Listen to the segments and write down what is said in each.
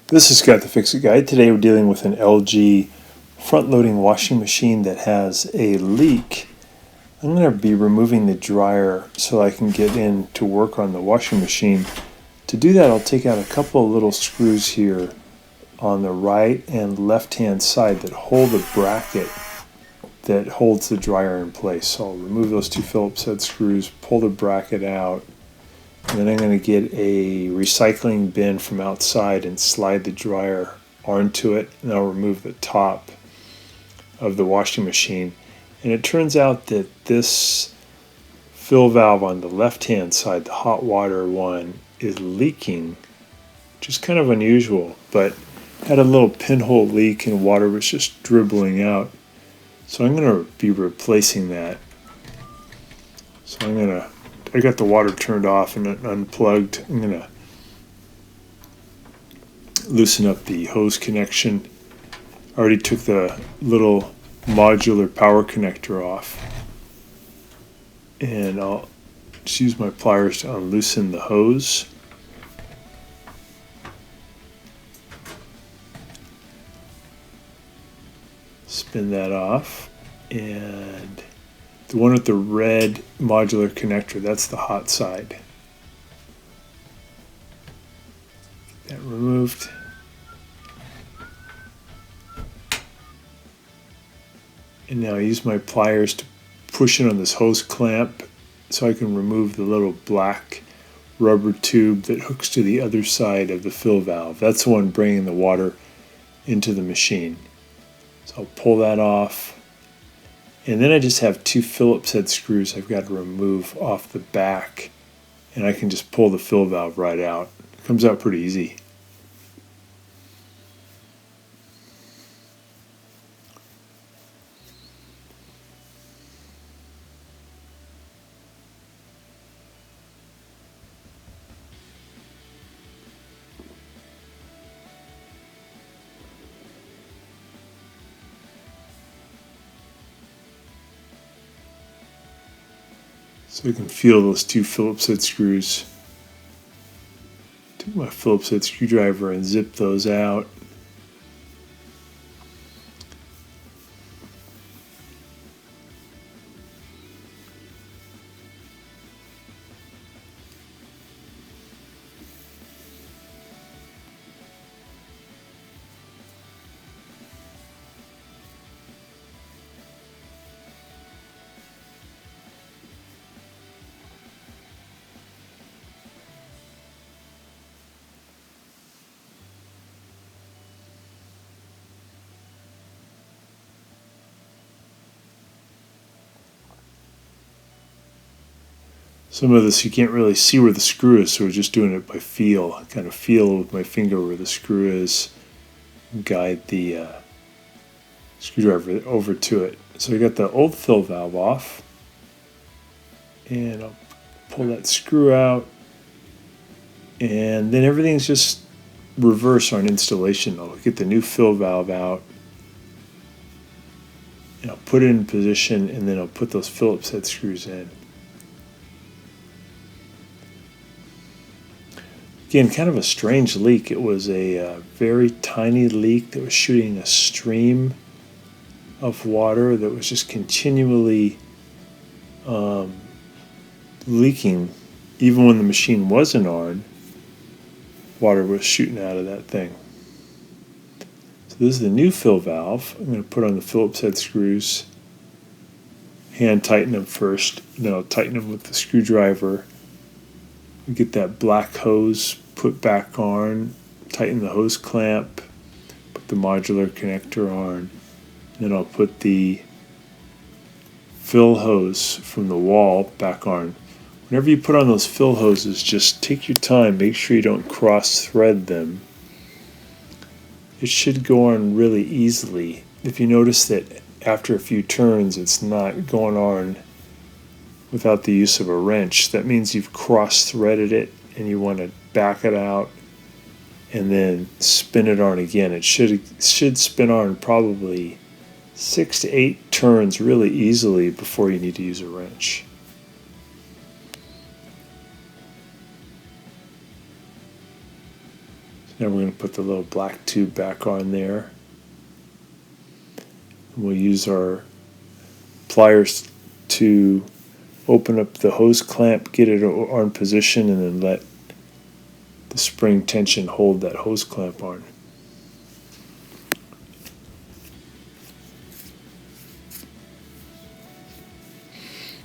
This is Scott the Fix-It Guy. Today we're dealing with an LG front-loading washing machine that has a leak. I'm going to be removing the dryer so I can get in to work on the washing machine. To do that, I'll take out a couple of little screws here on the right and left-hand side that hold a bracket that holds the dryer in place. So I'll remove those two Phillips head screws, pull the bracket out, and then I'm going to get a recycling bin from outside and slide the dryer onto it, and I'll remove the top of the washing machine. And it turns out that this fill valve on the left-hand side, the hot water one, is leaking, which is kind of unusual, but had a little pinhole leak and water was just dribbling out. So I'm going to be replacing that. So I got the water turned off and unplugged. I'm going to loosen up the hose connection. I already took the little modular power connector off. And I'll just use my pliers to unloosen the hose. Spin that off. And the one with the red modular connector, that's the hot side. Get that removed. And now I use my pliers to push in on this hose clamp so I can remove the little black rubber tube that hooks to the other side of the fill valve. That's the one bringing the water into the machine. So I'll pull that off. And then I just have two Phillips head screws I've got to remove off the back, and I can just pull the fill valve right out. It comes out pretty easy. So you can feel those two Phillips head screws. Took my Phillips head screwdriver and zipped those out. Some of this you can't really see where the screw is, so we're just doing it by feel. I kind of feel with my finger where the screw is, and guide the screwdriver over to it. So we got the old fill valve off, and I'll pull that screw out, and then everything's just reverse on installation. I'll get the new fill valve out, and I'll put it in position, and then I'll put those Phillips head screws in. Again, kind of a strange leak. It was a very tiny leak that was shooting a stream of water that was just continually leaking. Even when the machine wasn't on, water was shooting out of that thing. So this is the new fill valve. I'm going to put on the Phillips head screws, hand tighten them first, and then I'll tighten them with the screwdriver. Get that black hose put back on, tighten the hose clamp, put the modular connector on, and then I'll put the fill hose from the wall back on. Whenever you put on those fill hoses, just take your time, make sure you don't cross thread them. It should go on really easily. If you notice that after a few turns it's not going on without the use of a wrench, that means you've cross-threaded it and you want to back it out and then spin it on again. It should spin on probably 6 to 8 turns really easily before you need to use a wrench. Now we're going to put the little black tube back on there. We'll use our pliers to open up the hose clamp, get it on position, and then let the spring tension hold that hose clamp on.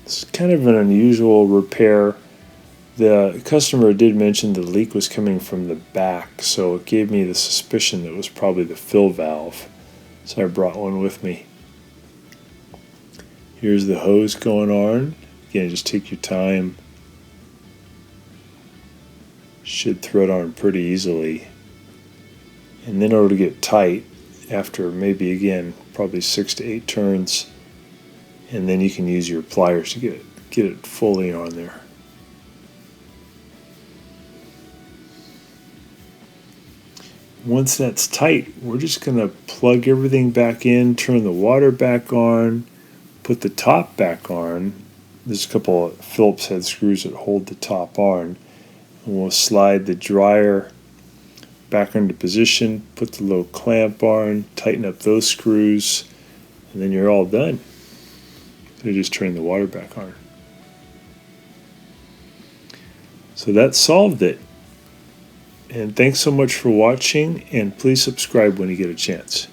It's kind of an unusual repair. The customer did mention the leak was coming from the back, so it gave me the suspicion that it was probably the fill valve. So I brought one with me. Here's the hose going on. Again, just take your time. Should thread on pretty easily. And then it'll get tight after maybe, again, probably 6 to 8 turns. And then you can use your pliers to get it fully on there. Once that's tight, we're just going to plug everything back in, turn the water back on, put the top back on. There's a couple of Phillips head screws that hold the top on. And we'll slide the dryer back into position, put the little clamp on, tighten up those screws, and then you're all done. So you just turn the water back on. So that solved it. And thanks so much for watching, and please subscribe when you get a chance.